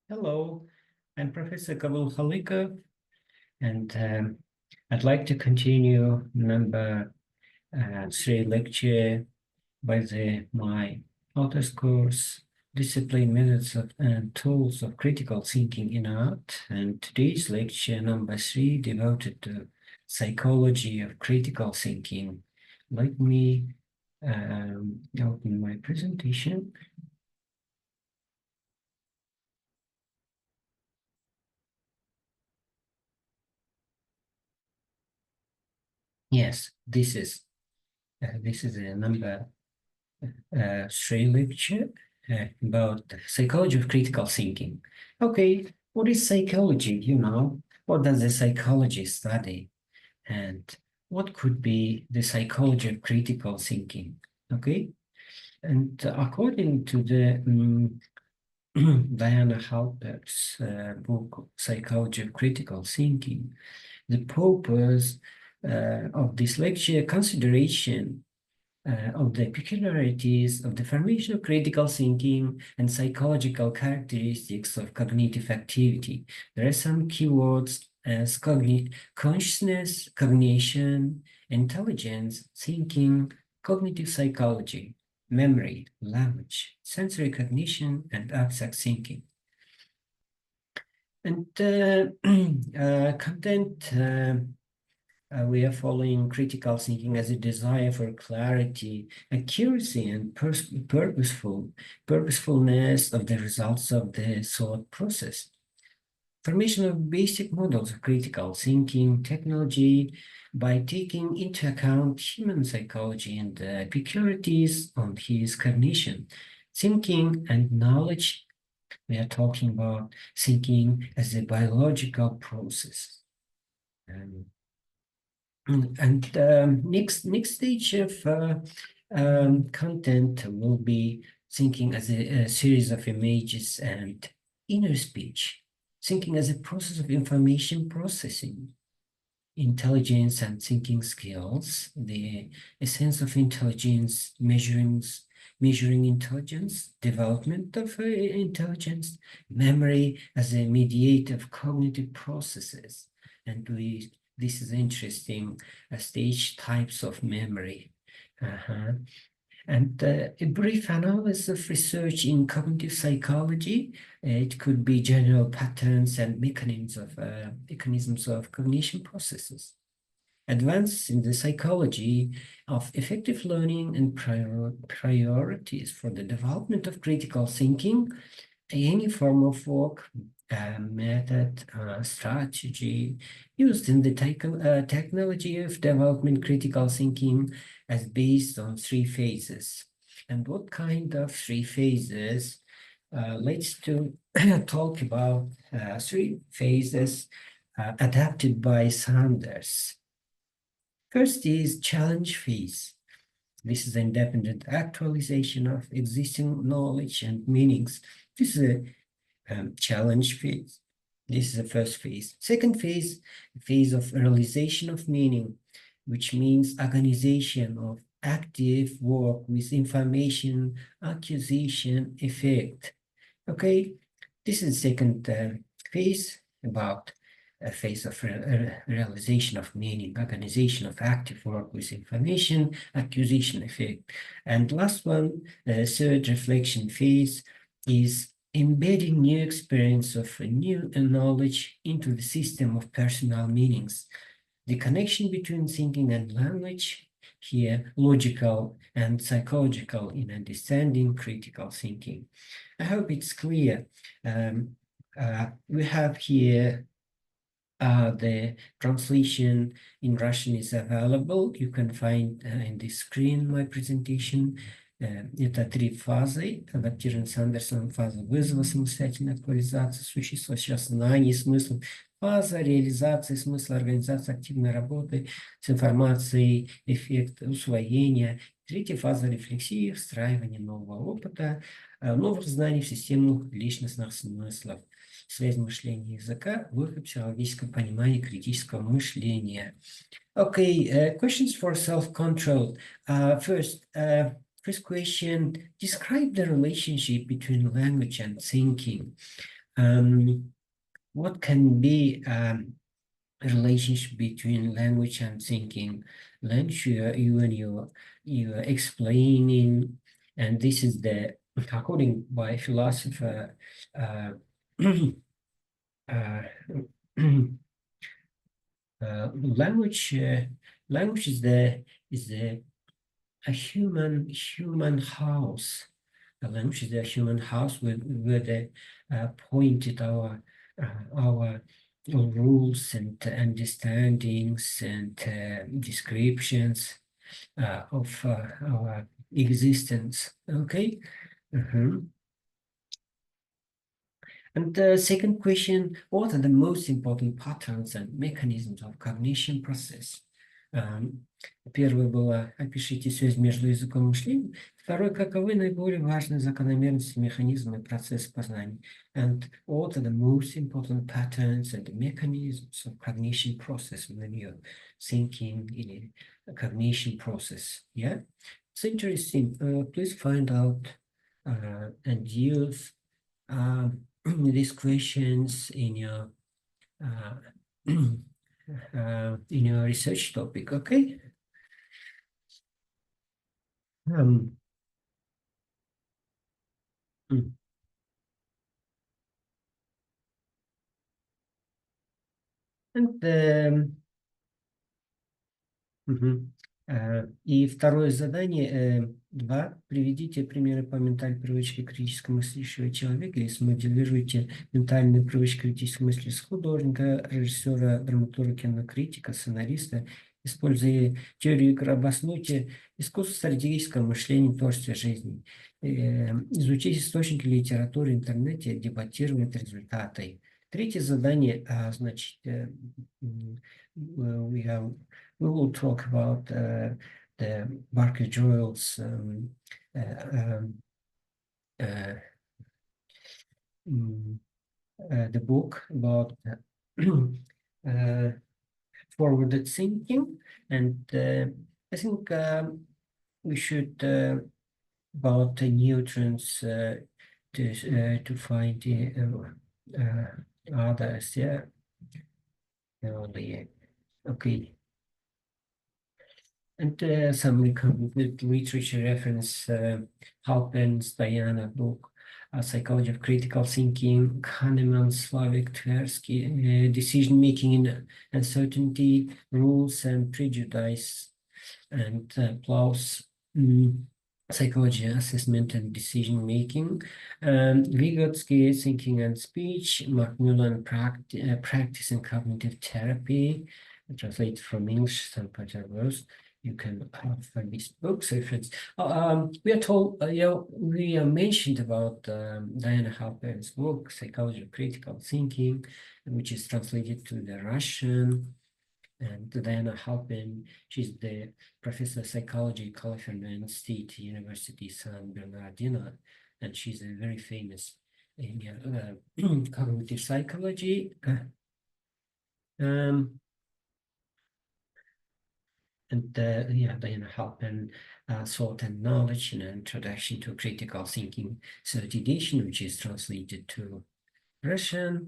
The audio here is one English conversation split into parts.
Hello, I'm Professor Khalykovs, and I'd like to continue number 3 lecture by my author's course, Discipline Methods and Tools of Critical Thinking in Art. And today's lecture number 3 devoted to psychology of critical thinking. Let me open my presentation. Yes, this is a number 3 lecture about psychology of critical thinking. Okay, what is psychology? What does the psychology study? And what could be the psychology of critical thinking? Okay, and according to the Diana Halbert's book, Psychology of Critical Thinking, the purpose of this lecture consideration of the peculiarities of the formation of critical thinking and psychological characteristics of cognitive activity. There are some keywords as consciousness, cognition, intelligence, thinking, cognitive psychology, memory, language, sensory cognition, and abstract thinking. And content we are following critical thinking as a desire for clarity, accuracy, and purposefulness of the results of the thought process. Formation of basic models of critical thinking technology by taking into account human psychology and the peculiarities of his cognition, thinking, and knowledge. We are talking about thinking as a biological process. And next stage of content will be thinking as a series of images and inner speech, thinking as a process of information processing, intelligence and thinking skills, the essence of intelligence, measuring intelligence, development of intelligence, memory as a mediator of cognitive processes, and this is interesting, stage types of memory. And a brief analysis of research in cognitive psychology. It could be general patterns and mechanisms of cognition processes. Advance in the psychology of effective learning and priorities for the development of critical thinking, any form of work, method, strategy used in the technology of development critical thinking as based on 3 phases. And what kind of 3 phases? Let's talk about 3 phases adapted by Sanders. First is challenge phase. This is independent actualization of existing knowledge and meanings. This is a challenge phase. This is the first phase. Second phase of realization of meaning, which means organization of active work with information, acquisition, effect. Okay, this is the second phase, about a phase of realization of meaning, organization of active work with information, acquisition, effect. And last one, third reflection phase, is embedding new experience of new knowledge into the system of personal meanings. The connection between thinking and language, here logical and psychological in understanding critical thinking. I hope it's clear. We have here the translation in Russian is available. You can find in the screen my presentation. Это 3 фазы, адаптирован Сандерсоном: фаза вызова, самостоятельной актуализации, существующих знаний, смыслов, фаза реализации смысла, организации активной работы с информацией, эффект усвоения, третья фаза рефлексии, встраивания нового опыта, новых знаний в систему личностных смыслов, связь мышления языка, выход психологического понимания критического мышления. Okay, questions for self-control. First question, describe the relationship between language and thinking. What can be a relationship between language and thinking? Language, you are explaining, and this is the according by philosopher uh, uh, language language is the a human house. A language is a human house where they pointed our rules and understandings and descriptions of our existence. Okay. Mhm. And the second question, what are the most important patterns and mechanisms of cognition process? Первое было «Опишите связь между языком и мышлением». Второе, каковы наиболее важные закономерности, механизмы и процессы познания? And what are the most important patterns and mechanisms of cognition process when you're thinking in a cognition process? Yeah, it's interesting. Please find out and use these questions uh, in your research topic, okay? Um, mm. And Мгм. И второе задание, 2. Приведите примеры по ментальной привычке критически мыслящего человека и смоделируйте ментальную привычку критической мысли с художника, режиссера, драматурга, кинокритика, сценариста. Используя теорию игры, обоснуйте искусство стратегического мышления в творчестве жизни. Изучите источники литературы, интернете, дебатируйте результаты. Третье задание, значит, we have we will talk about the Barker Joyle's uh, um, uh, the book about uh, forwarded thinking, and I think we should about the neutrons to find others. Yeah, okay. And some recommended literature reference, Halpern's Diana book, Psychology of Critical Thinking, Kahneman's Slavik Tversky, Decision Making in Uncertainty, Rules and Prejudice, and Plaus, Psychology, Assessment and Decision Making, Vygotsky, Thinking and Speech, Macmillan, Practice and Cognitive Therapy, translated from English, St. Petersburg. You can have these books reference. We are told, we mentioned about Diana Halpern's book, Psychology of Critical Thinking, which is translated to the Russian. And Diana Halpern, she's the professor of psychology at California State University, San Bernardino, and she's a very famous in cognitive psychology. And Diana Halpern, Thought and Knowledge, an Introduction to Critical Thinking, third edition, which is translated to Russian.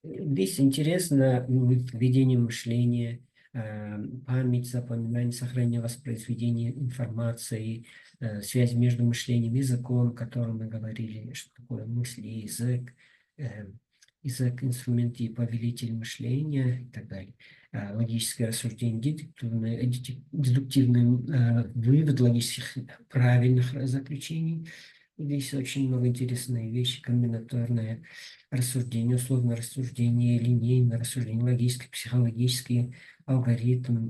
Здесь интересно введение мышления, память, запоминание, сохранение, воспроизведение информации, связь между мышлением и языком, о котором мы говорили, что такое мысли, язык, язык, инструмент и повелитель мышления и так далее. Логическое рассуждение, дедуктивный вывод логических правильных заключений. Здесь очень много интересных вещей, комбинаторное рассуждение, условное рассуждение, линейное рассуждение, логическое, психологический алгоритм.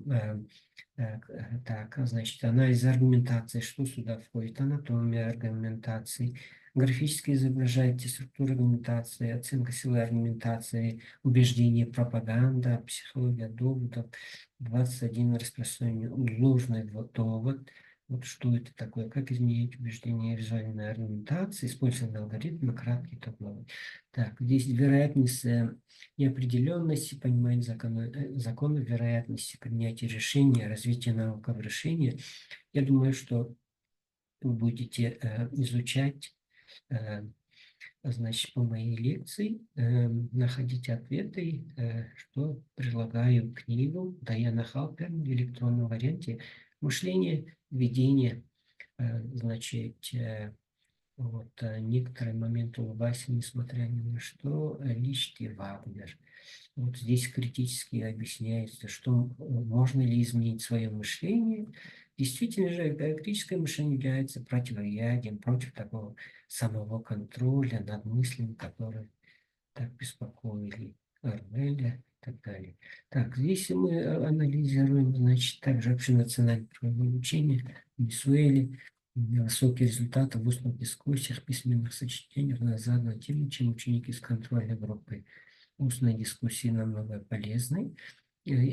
Так, значит, анализ аргументации, что сюда входит, анатомия аргументации, графически изображаете структуру аргументации, оценка силы аргументации, убеждение, пропаганда, психология доводов, 21 распространение, ложный довод. Вот что это такое, как изменить убеждение визуальной аргументации, использование алгоритма, краткий табло. Так, здесь вероятность неопределенности, понимание закона вероятности, принятия решения, развитие навыков решения. Я думаю, что вы будете изучать значит, по моей лекции, находите ответы, что предлагаю книгу Дайана Халперн в электронном варианте «Мышление, видение». Значит, вот некоторые моменты улыбайся, несмотря ни на что, Личти Вагнер. Вот здесь критически объясняется, что можно ли изменить свое мышление. Действительно же, критическое мышление является противоядием против такого самого контроля над мыслями, которые так беспокоили Орвеля и так далее. Так, здесь мы анализируем, значит, также общенациональное правовое обучение в Венесуэле, высокие результаты в устных дискуссиях, письменных сочинениях на заданную тему, чем ученики из контрольной группы. Устные дискуссии намного полезны.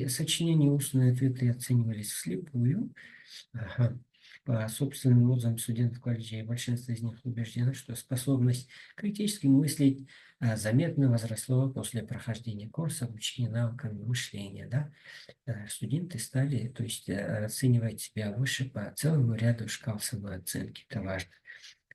Сочинения устные ответы оценивались вслепую. Ага. По собственным отзывам студентов колледжа, большинство из них убеждено, что способность критически мыслить заметно возросла после прохождения курса обучения навыкам мышления. Да? Студенты стали, то есть, оценивать себя выше по целому ряду шкал самооценки. Это важно.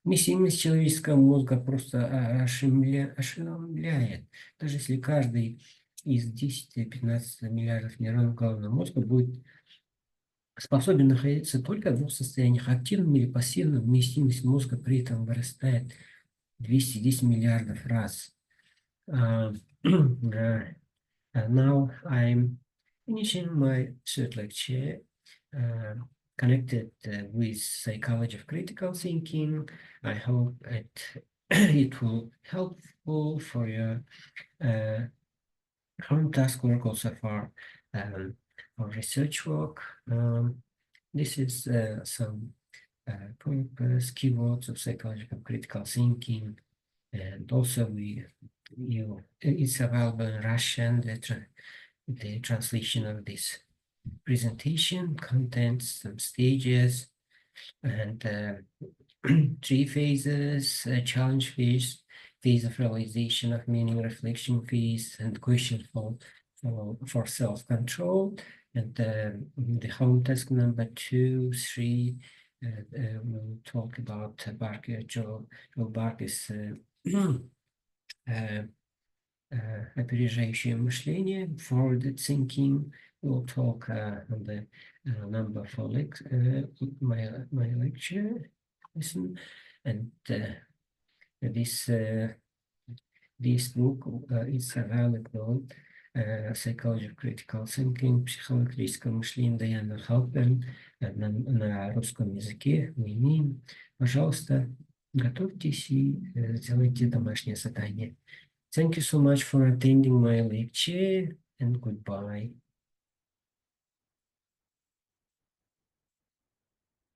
Вместимость человеческого мозга просто ошеломляет. Даже если каждый из 10-15 миллиардов нейронов головного мозга будет способен находиться только в двух состояниях: активном или пассивном, вместимость мозга при этом вырастает 210 миллиардов раз. Now I'm finishing my third lecture connected with psychology of critical thinking. I hope it will helpful for your home task work, also for research work. This is some purpose, keywords of psychological critical thinking, and also it's available in Russian. The translation of this presentation contains some stages and 3 phases: challenge phase, phase of realization of meaning, reflection phase, and question for self-control. And the home task number 2, 3, we'll talk about Joel Barker's опережающее мышление, forward thinking. We'll talk on the number 4 my lecture lesson, and this book is available. Psychology of Critical Thinking, психология критического мышления Дайана Халперн на русском языке мы имеем. Пожалуйста, готовьтесь и сделайте домашнее задание. Thank you so much for attending my lecture, and goodbye.